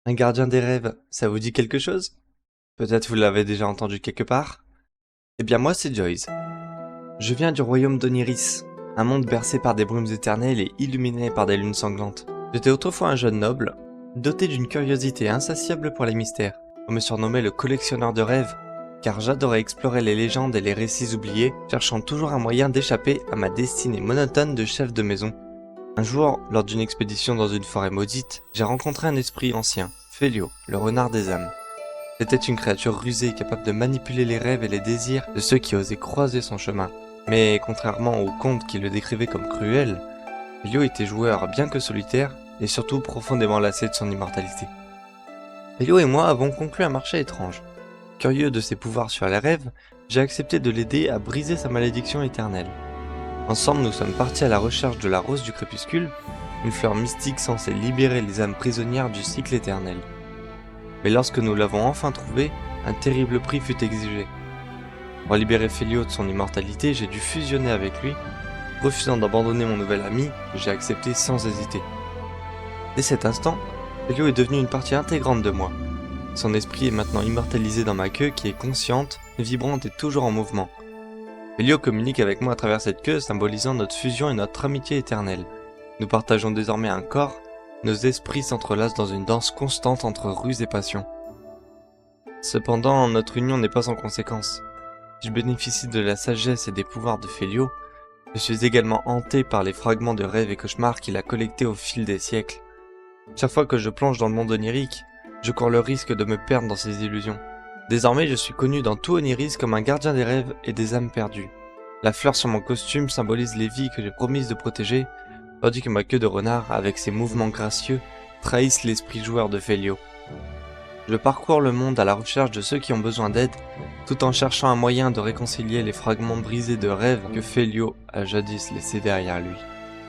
Un gardien des rêves, ça vous dit quelque chose? Peut-être vous l'avez déjà entendu quelque part? Eh bien moi c'est Joyce. Je viens du royaume d'Oniris, un monde bercé par des brumes éternelles et illuminé par des lunes sanglantes. J'étais autrefois un jeune noble, doté d'une curiosité insatiable pour les mystères. On me surnommait le collectionneur de rêves, car j'adorais explorer les légendes et les récits oubliés, cherchant toujours un moyen d'échapper à ma destinée monotone de chef de maison. Un jour, lors d'une expédition dans une forêt maudite, j'ai rencontré un esprit ancien, Félio, le renard des âmes. C'était une créature rusée capable de manipuler les rêves et les désirs de ceux qui osaient croiser son chemin. Mais contrairement aux contes qui le décrivaient comme cruel, Félio était joueur bien que solitaire et surtout profondément lassé de son immortalité. Félio et moi avons conclu un marché étrange. Curieux de ses pouvoirs sur les rêves, j'ai accepté de l'aider à briser sa malédiction éternelle. Ensemble, nous sommes partis à la recherche de la rose du crépuscule, une fleur mystique censée libérer les âmes prisonnières du cycle éternel. Mais lorsque nous l'avons enfin trouvée, un terrible prix fut exigé. Pour libérer Félio de son immortalité, j'ai dû fusionner avec lui. Refusant d'abandonner mon nouvel ami, j'ai accepté sans hésiter. Dès cet instant, Félio est devenu une partie intégrante de moi. Son esprit est maintenant immortalisé dans ma queue qui est consciente, vibrante et toujours en mouvement. Félio communique avec moi à travers cette queue, symbolisant notre fusion et notre amitié éternelle. Nous partageons désormais un corps, nos esprits s'entrelacent dans une danse constante entre ruse et passion. Cependant, notre union n'est pas sans conséquences. Si je bénéficie de la sagesse et des pouvoirs de Félio, je suis également hanté par les fragments de rêves et cauchemars qu'il a collectés au fil des siècles. Chaque fois que je plonge dans le monde onirique, je cours le risque de me perdre dans ces illusions. Désormais, je suis connu dans tout Oniris comme un gardien des rêves et des âmes perdues. La fleur sur mon costume symbolise les vies que j'ai promises de protéger, tandis que ma queue de renard, avec ses mouvements gracieux, trahissent l'esprit joueur de Félio. Je parcours le monde à la recherche de ceux qui ont besoin d'aide, tout en cherchant un moyen de réconcilier les fragments brisés de rêves que Félio a jadis laissés derrière lui.